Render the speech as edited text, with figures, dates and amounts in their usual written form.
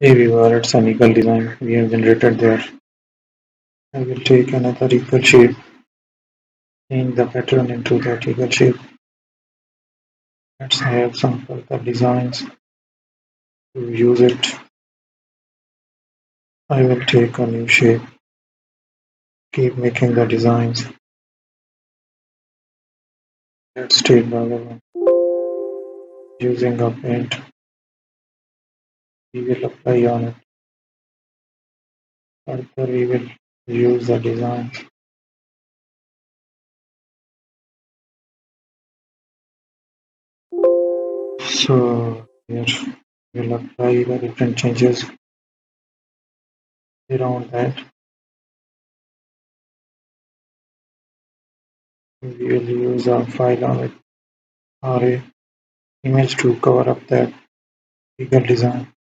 Hey viewer, it's an eagle design we have generated there. I will take another eagle shape, change the pattern into that eagle shape. Let's have some further designs to use it. I will take a new shape, keep making the designs. Let's take the other one. Using a paint, we will apply on it. Further, we will use the designs. So here we'll apply the different changes around that. We will use a file on it or a image to cover up that eagle design.